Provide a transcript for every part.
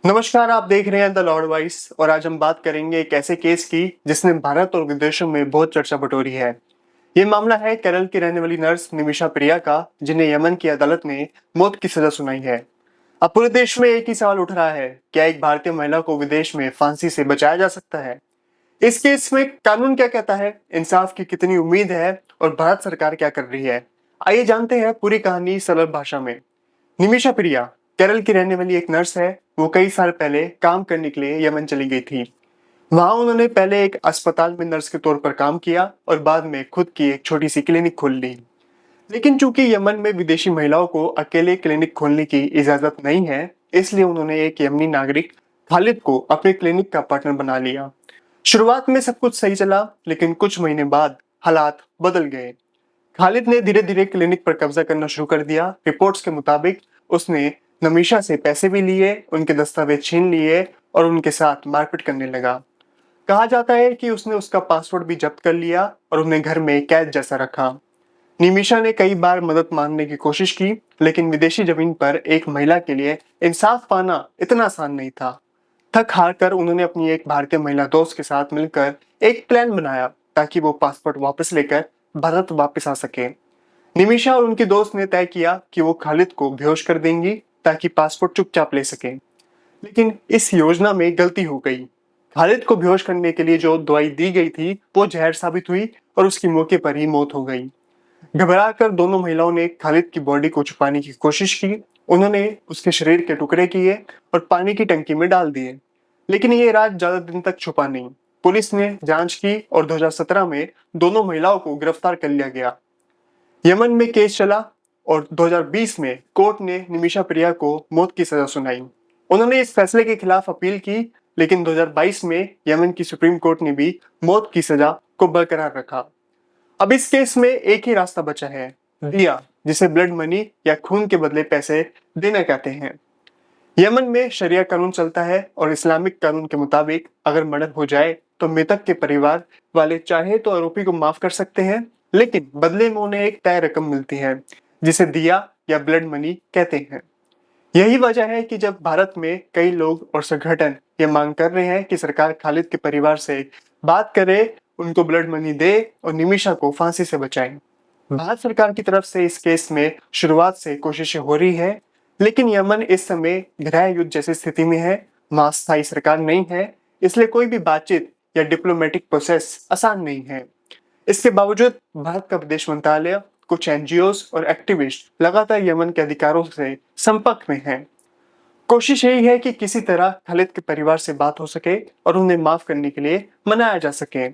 नमस्कार, आप देख रहे हैं द लॉर्ड वॉइस और आज हम बात करेंगे एक ऐसे केस की जिसने भारत और विदेशों में बहुत चर्चा बटोरी है। ये मामला है केरल की रहने वाली नर्स निमिषा प्रिया का, जिन्हें यमन की अदालत ने मौत की सजा सुनाई है। अब पूरे देश में एक ही सवाल उठ रहा है, क्या एक भारतीय महिला को विदेश में फांसी से बचाया जा सकता है? इस केस में कानून क्या कहता है, इंसाफ की कितनी उम्मीद है और भारत सरकार क्या कर रही है? आइए जानते हैं पूरी कहानी सरल भाषा में। निमिषा प्रिया केरल की रहने वाली एक नर्स है। वो कई साल पहले काम करने के लिए यमन चली गई थी। वहां उन्होंने पहले एक अस्पताल में नर्स के तौर पर काम किया और बाद में खुद की एक छोटी सी क्लिनिक खोल ली। लेकिन चूंकि यमन में विदेशी महिलाओं को अकेले क्लिनिक खोलने की इजाजत नहीं है, इसलिए उन्होंने एक यमनी नागरिक खालिद को अपने क्लिनिक का पार्टनर बना लिया। शुरुआत में सब कुछ सही चला, लेकिन कुछ महीने बाद हालात बदल गए। खालिद ने धीरे धीरे क्लिनिक पर कब्जा करना शुरू कर दिया। रिपोर्ट्स के मुताबिक उसने नमीशा से पैसे भी लिए, उनके दस्तावेज छीन लिए और उनके साथ मारपीट करने लगा। कहा जाता है कि उसने उसका पासपोर्ट भी जब्त कर लिया और उन्हें घर में कैद जैसा रखा। निमिषा ने कई बार मदद मांगने की कोशिश की, लेकिन विदेशी जमीन पर एक महिला के लिए इंसाफ पाना इतना आसान नहीं था। थक हार कर उन्होंने अपनी एक भारतीय महिला दोस्त के साथ मिलकर एक प्लान बनाया ताकि वो पासपोर्ट वापस लेकर भारत वापस आ सके। निमिषा और उनके दोस्त ने तय किया कि वो खालिद को बेहोश कर देंगी ताकि पासपोर्ट चुपचाप ले सके। लेकिन इस योजना में गलती हो गई। खालिद को बेहोश करने के लिए जो दवाई दी गई थी वो जहर साबित हुई और उसकी मौके पर ही मौत हो गई। घबराकर दोनों महिलाओं ने खालिद की बॉडी को छुपाने की कोशिश की। उन्होंने उसके शरीर के टुकड़े किए और पानी की टंकी में डाल दिए। लेकिन ये राज ज्यादा दिन तक छुपा नहीं। पुलिस ने जांच की और 2017 में दोनों महिलाओं को गिरफ्तार कर लिया गया। यमन में केस चला और 2020 में कोर्ट ने निमिषा प्रिया को मौत की सजा सुनाई। उन्होंने इस फैसले के खिलाफ अपील की, लेकिन 2022 में यमन की सुप्रीम कोर्ट ने भी मौत की सजा को बरकरार रखा। अब इस केस में एक ही रास्ता बचा है, दिया, जिसे ब्लड मनी या खून के बदले पैसे देना कहते हैं। यमन में शरिया कानून चलता है और इस्लामिक कानून के मुताबिक अगर मर्डर हो जाए तो मृतक के परिवार वाले चाहे तो आरोपी को माफ कर सकते हैं, लेकिन बदले में उन्हें एक तय रकम मिलती है जिसे दिया या ब्लड मनी कहते हैं। यही वजह है कि जब भारत में कई लोग और संगठन ये मांग कर रहे हैं कि सरकार खालिद के परिवार से बात करे, उनको ब्लड मनी दे और निमिषा को फांसी से बचाए। भारत सरकार की तरफ से इस केस में शुरुआत से कोशिशें हो रही है, लेकिन यमन इस समय गृह युद्ध जैसी स्थिति में है। वहां स्थायी सरकार नहीं है, इसलिए कोई भी बातचीत या डिप्लोमेटिक प्रोसेस आसान नहीं है। इसके बावजूद भारत का विदेश मंत्रालय, कुछ एनजीओज और एक्टिविस्ट लगातार यमन के अधिकारों से संपर्क में हैं। कोशिश यही है कि किसी तरह खालिद के परिवार से बात हो सके और उन्हें माफ करने के लिए मनाया जा सके।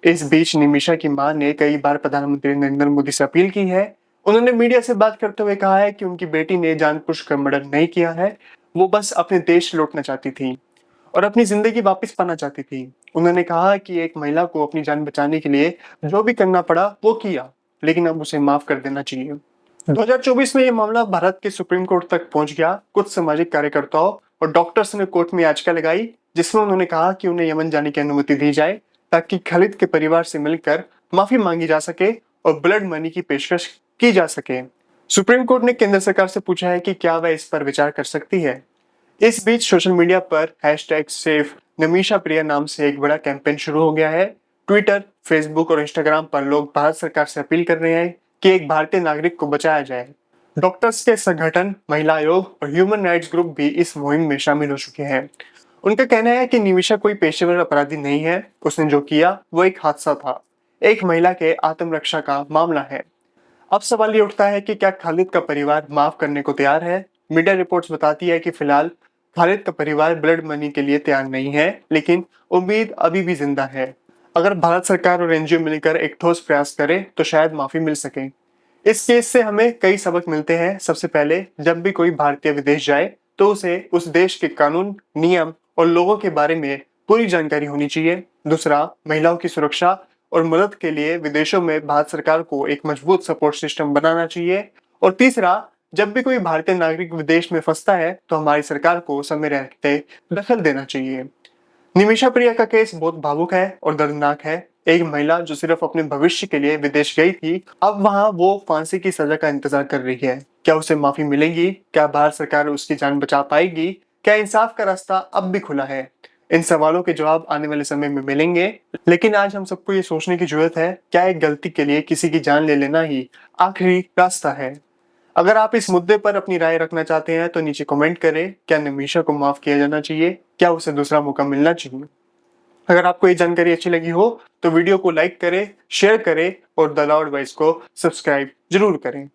इस बीच निमिषा की मां ने कई बार प्रधानमंत्री नरेंद्र मोदी से अपील की है। उन्होंने मीडिया से बात करते हुए कहा है कि उनकी बेटी ने जानबूझकर मर्डर नहीं किया है, वो बस अपने देश लौटना चाहती थी और अपनी जिंदगी वापस पाना चाहती थी। उन्होंने कहा कि एक महिला को अपनी जान बचाने के लिए जो भी करना पड़ा वो किया, लेकिन अब उसे माफ कर देना चाहिए। 2024 में ये मामला भारत के सुप्रीम कोर्ट तक पहुंच गया। कुछ सामाजिक कार्यकर्ताओं और डॉक्टर्स ने कोर्ट में याचिका लगाई, जिसमें उन्होंने कहा कि उन्हें यमन जाने की अनुमति दी जाए ताकि खालिद के परिवार से मिलकर माफी मांगी जा सके और ब्लड मनी की पेशकश की जा सके। सुप्रीम कोर्ट ने केंद्र सरकार से पूछा है कि क्या वह इस पर विचार कर सकती है। इस बीच सोशल मीडिया पर #सेफ नमीशा प्रिया नाम से एक बड़ा कैंपेन शुरू हो गया है। ट्विटर, फेसबुक और इंस्टाग्राम पर लोग भारत सरकार से अपील कर रहे हैं कि एक भारतीय नागरिक को बचाया जाए। डॉक्टर्स के संगठन, महिला आयोग और ह्यूमन राइट्स ग्रुप भी इस मुहिम में शामिल हो चुके हैं। उनका कहना है कि निमिषा कोई पेशेवर अपराधी नहीं है, उसने जो किया वो एक हादसा था, एक महिला के आत्मरक्षा का मामला है। अब सवाल ये उठता है कि क्या खालिद का परिवार माफ करने को तैयार है? मीडिया रिपोर्ट्स बताती है कि फिलहाल खालिद का परिवार ब्लड मनी के लिए तैयार नहीं है, लेकिन उम्मीद अभी भी जिंदा है। अगर भारत सरकार और एनजीओ मिलकर एक ठोस प्रयास करें तो शायद माफी मिल सके। इस केस से हमें कई सबक मिलते हैं। सबसे पहले, जब भी कोई भारतीय विदेश जाए तो उसे उस देश के कानून, नियम और लोगों के बारे में पूरी जानकारी होनी चाहिए। दूसरा, महिलाओं की सुरक्षा और मदद के लिए विदेशों में भारत सरकार को एक मजबूत सपोर्ट सिस्टम बनाना चाहिए। और तीसरा, जब भी कोई भारतीय नागरिक विदेश में फंसता है तो हमारी सरकार को समय रहते दखल देना चाहिए। निमिषा प्रिया का केस बहुत भावुक है और दर्दनाक है। एक महिला जो सिर्फ अपने भविष्य के लिए विदेश गई थी, अब वहां वो फांसी की सजा का इंतजार कर रही है। क्या उसे माफी मिलेगी? क्या भारत सरकार उसकी जान बचा पाएगी? क्या इंसाफ का रास्ता अब भी खुला है? इन सवालों के जवाब आने वाले समय में मिलेंगे, लेकिन आज हम सबको ये सोचने की जरूरत है, क्या एक गलती के लिए किसी की जान ले लेना ही आखिरी रास्ता है? अगर आप इस मुद्दे पर अपनी राय रखना चाहते हैं तो नीचे कमेंट करें। क्या निमिषा को माफ किया जाना चाहिए? क्या उसे दूसरा मौका मिलना चाहिए? अगर आपको ये जानकारी अच्छी लगी हो तो वीडियो को लाइक करें, शेयर करें और द लाउड वॉइस को सब्सक्राइब जरूर करें।